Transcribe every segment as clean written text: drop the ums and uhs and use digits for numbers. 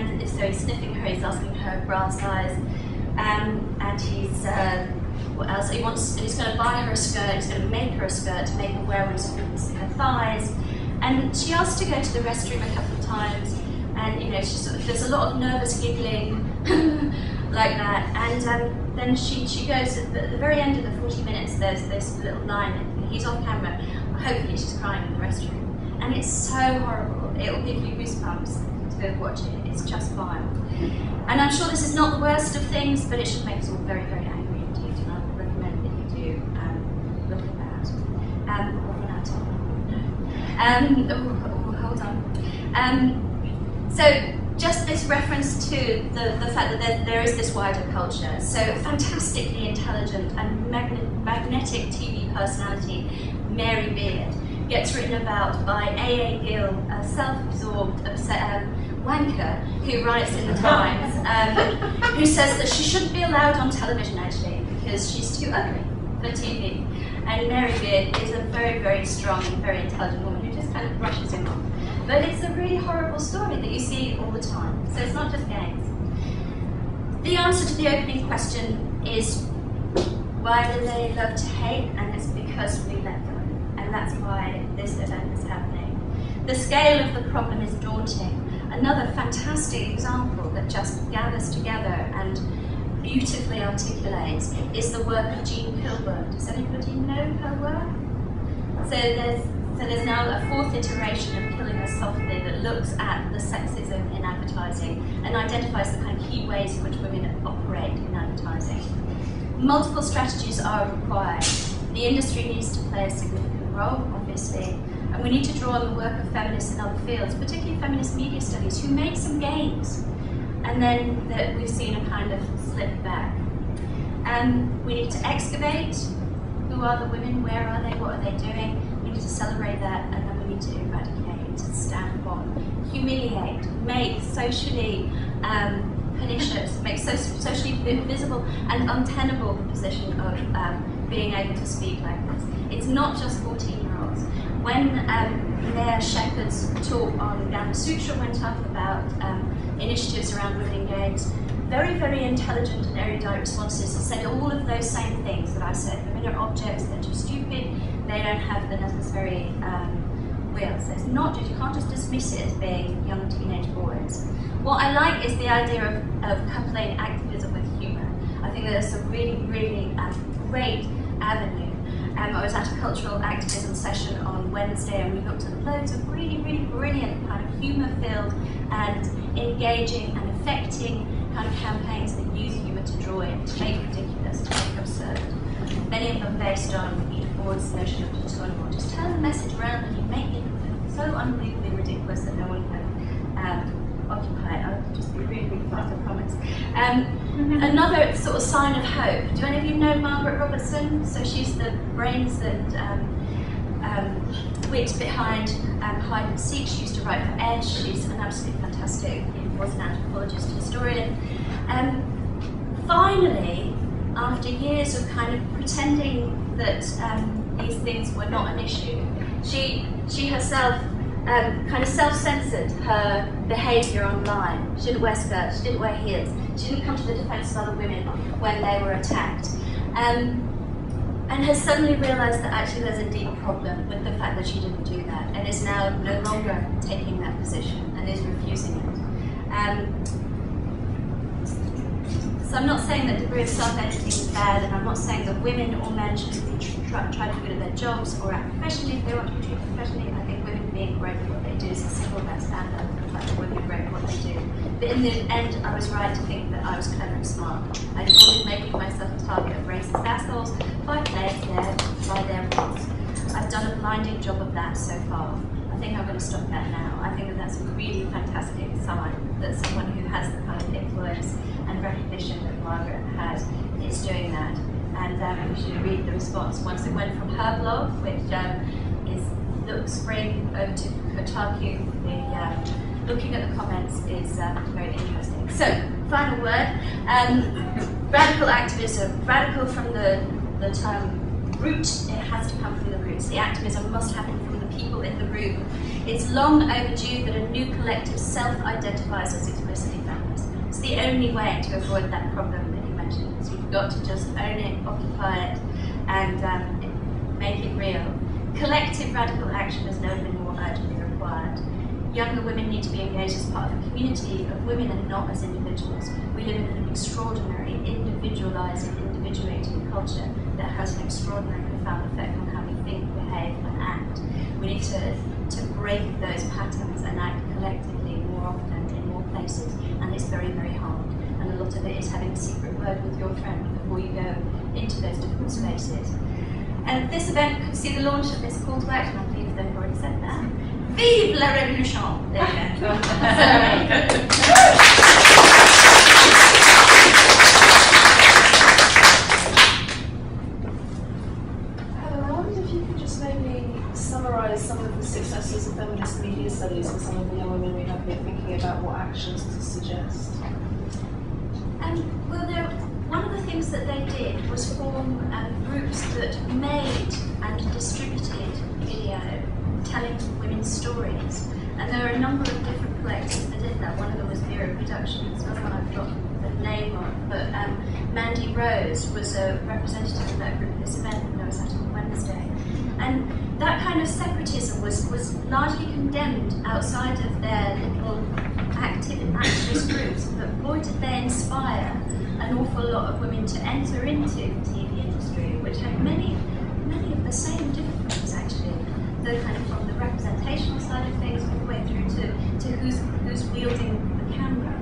and so he's sniffing her, he's asking her bra size, and he's, what else? He's going to buy her a skirt, he's going to make her a skirt to make her wear when it's her thighs. And she asked to go to the restroom a couple of times, and you know, there's a lot of nervous giggling like that. And then she goes at the very end of the 40 minutes. There's this little line, and he's off camera. Hopefully, she's crying in the restroom, and it's so horrible. It will give you goosebumps to go watch it. It's just vile. And I'm sure this is not the worst of things, but it should make us all very, very angry indeed. And I would recommend that you do look at that. Hold on. So just this reference to the fact that there is this wider culture. So fantastically intelligent and magnetic TV personality, Mary Beard, gets written about by A.A. Gill, a self-absorbed wanker who writes in the Times, who says that she shouldn't be allowed on television actually because she's too ugly for TV. And Mary Beard is a very, very strong and very intelligent woman who just kind of brushes him off. But it's a really horrible story that you see all the time. So it's not just games. The answer to the opening question is, why do they love to hate? And it's because we let them. And that's why this event is happening. The scale of the problem is daunting. Another fantastic example that just gathers together and beautifully articulates is the work of Jean Pilburn. Does anybody know her work? So there's now a fourth iteration of Killing Us Softly that looks at the sexism in advertising and identifies the kind of key ways in which women operate in advertising. Multiple strategies are required. The industry needs to play a significant role, obviously, and we need to draw on the work of feminists in other fields, particularly feminist media studies, who made some gains, and then that we've seen a kind of slip back. We need to excavate. Who are the women? Where are they? What are they doing? We need to celebrate that, and then we need to eradicate, stamp upon, humiliate, make socially pernicious, make socially visible and untenable the position of being able to speak like this. It's not just 14-year-olds. When Mayor Shepherd's talk on Gamma Sutra went up about initiatives around women in games, very, very intelligent and erudite responses said all of those same things that I said. Women are objects, they're too stupid, they don't have the necessary will. So it's not just, you can't just dismiss it as being young teenage boys. What I like is the idea of coupling activism with humour. I think that's a really, really great avenue. I was at a cultural activism session on Wednesday, and we looked at loads of really, really brilliant kind of humour-filled and engaging and affecting kind of campaigns that use humour to draw in, to make ridiculous, to make absurd. Many of them based on Edith Ward's notion of autonomy. Just turn the message around and you make it so unbelievably ridiculous that no one can occupy it. I'll just be really, really fast, I promise. Another sort of sign of hope. Do any of you know Margaret Robertson? So she's the brains and wit behind Hide and Seek. She used to write for Edge. She's an absolutely fantastic, was an anthropologist, historian. Finally, after years of kind of pretending that these things were not an issue, she herself kind of self-censored her behaviour online. She didn't wear skirts, she didn't wear heels, she didn't come to the defence of other women when they were attacked. And has suddenly realised that actually there's a deep problem with the fact that she didn't do that, and is now no longer taking that position and is refusing it. So I'm not saying that degree of self-editing is bad, and I'm not saying that women or men should try to be good at their jobs or act professionally if they want to be treated professionally. I think women being great at what they do is a single best standard for the fact that women are great at what they do. But in the end, I was right to think that I was clever and smart. I avoided making myself a target of racist assholes by playing by their rules. I've done a blinding job of that so far. I think I'm going to stop that now. I think that that's a really fantastic sign that someone who has the kind of influence and recognition that Margaret had is doing that. And you should read the response. Once it went from her blog, which is spring over to Kotaku, looking at the comments is very interesting. So, final word. Radical activism. Radical from the term root, it has to come from the roots. The activism must happen from the people in the room. It's long overdue that a new collective self-identifies as explicitly feminist. It's the only way to avoid that problem that you mentioned. So you've got to just own it, occupy it, and make it real. Collective radical action has never been more urgently required. Younger women need to be engaged as part of a community of women and not as individuals. We live in an extraordinary, individualising, individuating culture that has an extraordinary, profound effect on how we think, behave, and act. We need to break those patterns and act collectively more often in more places, and it's very, very hard. And a lot of it is having a secret word with your friend before you go into those difficult spaces. And this event could see the launch of this call to action. I believe they've already said that. Vive la révolution! There you go. Helen, I wonder if you could just maybe summarise some of the successes of feminist media studies and some of the young women we have been thinking about what actions to suggest. Well, one of the things that they did was form groups that made and distributed video telling women's stories. And there are a number of different collectors that did that. One of them was Bureau Productions, another one I've got the name of. But Mandy Rose was a representative of that group at this event that I was at on Wednesday. And that kind of separatism was largely condemned outside of their little activist groups. But boy, did they inspire an awful lot of women to enter into the TV industry, which had many of the same difficulties actually. The kind of from the representational side of things all the way through to who's wielding the camera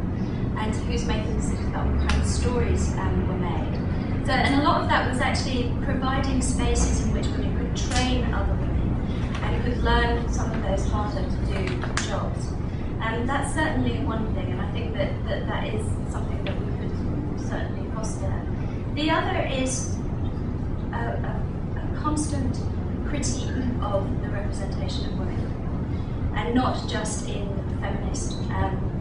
and who's making decisions about what kind of stories were made. So, and a lot of that was actually providing spaces in which women could train other women and could learn some of those harder to do jobs. And that's certainly one thing, and I think that is something that we could certainly foster. The other is a constant critique of the representation of women, and not just in feminist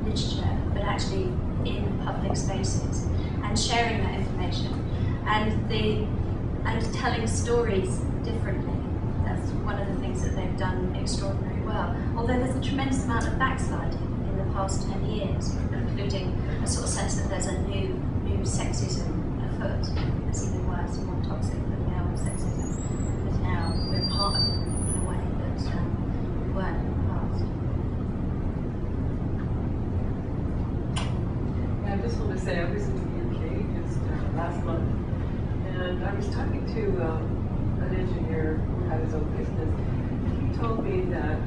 literature, but actually in public spaces, and sharing that information, and telling stories differently. That's one of the things that they've done extraordinarily well. Although there's a tremendous amount of backsliding in the past 10 years, including a sort of sense that there's a new sexism afoot. It's even worse and more toxic than the old sexism. Because now we're part of it in a way that we weren't in the past. Yeah, I just want to say I was in the UK just last month, and I was talking to an engineer who had his own business. He told me that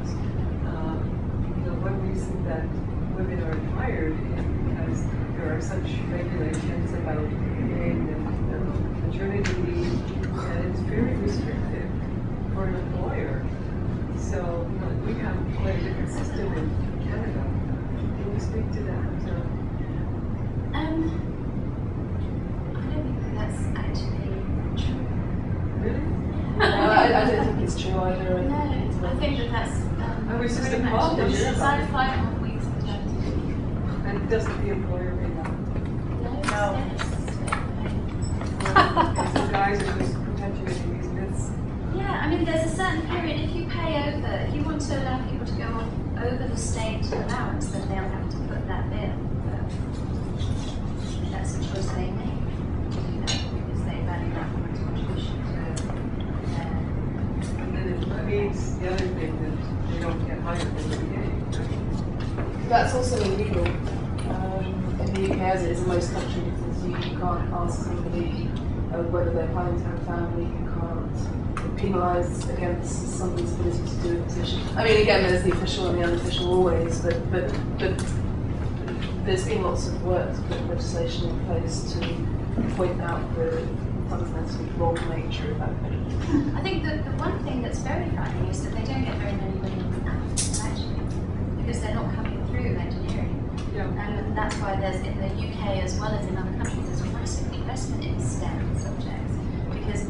one reason that women aren't hired is because there are such regulations about paying and maternity leave, and it's very restrictive for an employer. So we have quite a different system in Canada. Can you speak to that? I don't think that's actually true. Really? I don't think it's true either. No, I think that's I was just very appalled much to hear about it. 5 weeks maternity leave. And doesn't the employer pay that? No. Because the guys are just perpetuating these myths. Yeah, I mean, there's a certain period. If you pay over, if you want to allow people to go off over the state allowance, then they'll have to put that bill. But that's a choice they make, because they value that woman's contribution. And then it means the other thing that they don't get hired in the beginning. That's also illegal in the UK, as it is in most countries. You can't ask somebody whether they're planning to have a family. You can't penalise against somebody's ability to do a position. I mean, again, there's the official and the unofficial always, but there's been lots of work to put legislation in place to point out the fundamentally wrong nature of that thing. I think that the one thing that's very frightening is that they don't get very many women actually, because they're not coming through engineering. Yeah. And that's why there's, in the UK as well as in other countries, there's a massive investment in STEM subjects, because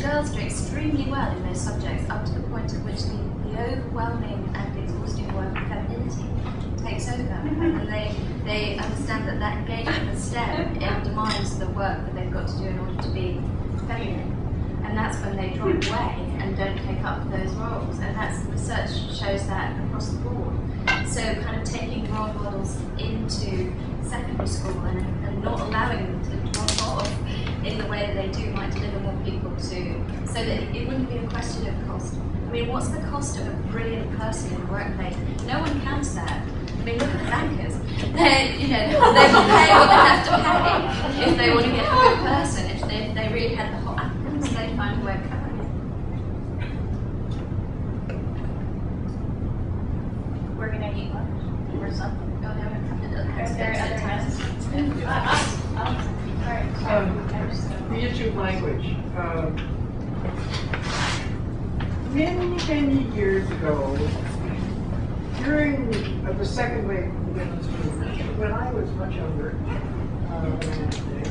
girls do extremely well in those subjects up to the point at which the overwhelming and exhausting work of femininity takes over. And they understand that engagement with STEM, it demands the work that they've got to do in order to be feminine. and that's when they drop away and don't take up those roles. And that's research shows that across the board. So kind of taking role models into secondary school and not allowing them to drop off in the way that they do might deliver more people to, so that it wouldn't be a question of cost. I mean, what's the cost of a brilliant person in the workplace? No one counts that. I mean, look at the bankers. They will pay what they have to pay if they want to get a good person. If they really had the hot applicants, they'd find a way of covering it. We're going to eat lunch or something. Go there and Is there other times? The issue of language. Many years ago, during the second wave of the women's movement, when I was much younger than I am today,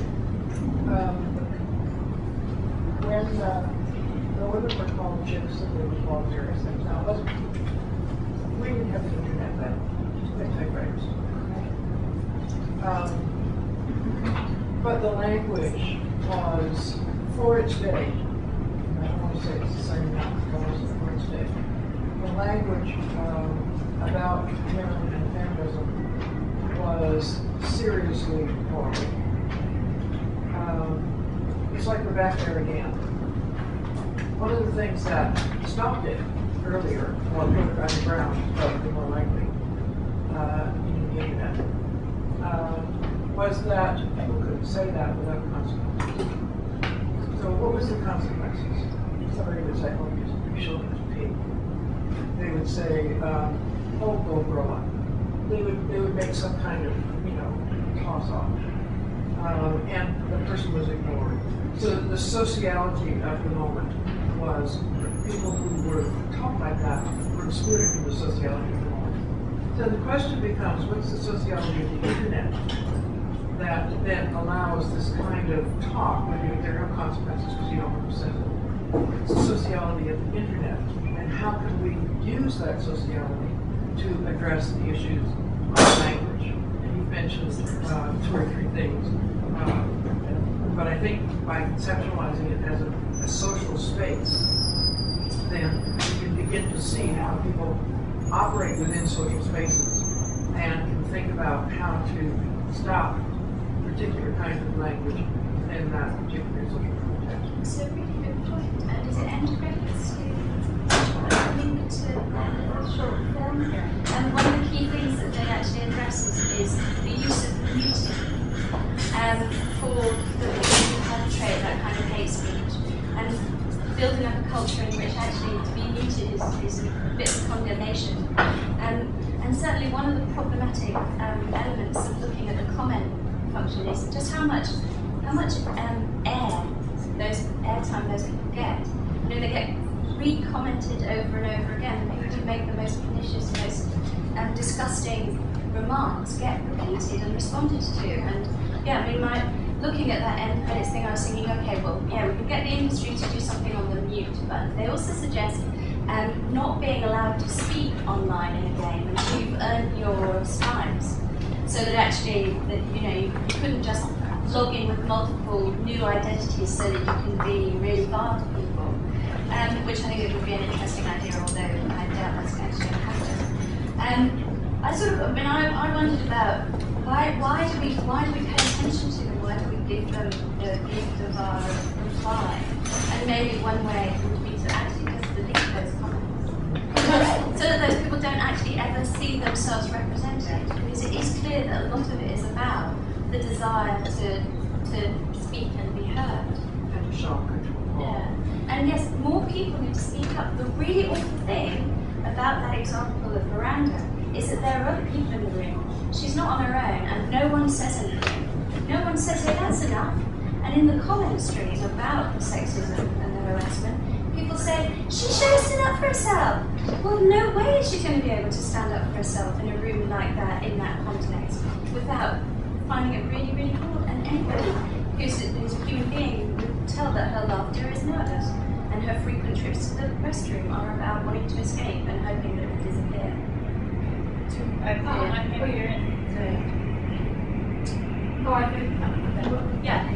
when the women were called chicks and they were called various things. Now, it wasn't, we didn't have the internet then, just the typewriters. But the language was, for its day, I don't want to say it's the same now, but it was for its day, the language about women and feminism was seriously wrong. It's like we're back there again. One of the things that stopped it earlier, well, put it underground, probably more likely, in the internet, was that people couldn't say that without consequences. So what was the consequences? Somebody would say, oh, your children's pig. They would say, oh, go grow up. They would make some kind of, toss off. And the person was ignored. So the sociology of the moment was people who were taught like that were excluded from the sociology of the moment. So the question becomes, what's the sociology of the internet that then allows this kind of talk when there are no consequences because you don't know who says it? It's the sociology of the internet, and how can we use that sociology to address the issues of language? And you've mentioned 2 or 3 things, but I think by conceptualizing it as a social space, then you can begin to see how people operate within social spaces and can think about how to stop particular kinds of language in that particular social context. So really good point. And is it integrates to link to the short film? And one of the key things that they actually address is the use of muting for the people who perpetrate that kind of hate speech, and building up a culture in which actually to be muted is a bit of condemnation. And certainly one of the problematic elements of looking at the comment function is just how much airtime those people get. They get re-commented over and over again. People who make the most pernicious, most disgusting remarks get repeated and responded to. And looking at that end credits thing, I was thinking, okay, well, we can get the industry to do something on the mute, but they also suggest not being allowed to speak online in a game until you've earned your stripes. So that actually, you couldn't just log in with multiple new identities so that you can be really vile to people, which I think it would be an interesting idea, although I doubt that's actually going to happen. I wondered about why do we pay attention to them? Why do we give them the gift of our reply? And maybe one way would be to actually just delete those comments, so that those people don't actually ever see themselves represented. Because it is clear that a lot of it is about the desire to speak and be heard. And shock control. Yeah. And yes, more people need to speak up. The really awful thing about that example of Miranda is that there are other people in the room. She's not on her own, and no one says anything. No one says, hey, that's enough. And in the comment stream about sexism and the harassment, people say, she should have stood up for herself. Well, no way is she going to be able to stand up for herself in a room like that, in that context, without finding it really, really hard. And anybody who's a human being would tell that her laughter is nervous, and her frequent trips to the restroom are about wanting to escape and hoping that it will disappear. I think you're in. I think, Yeah.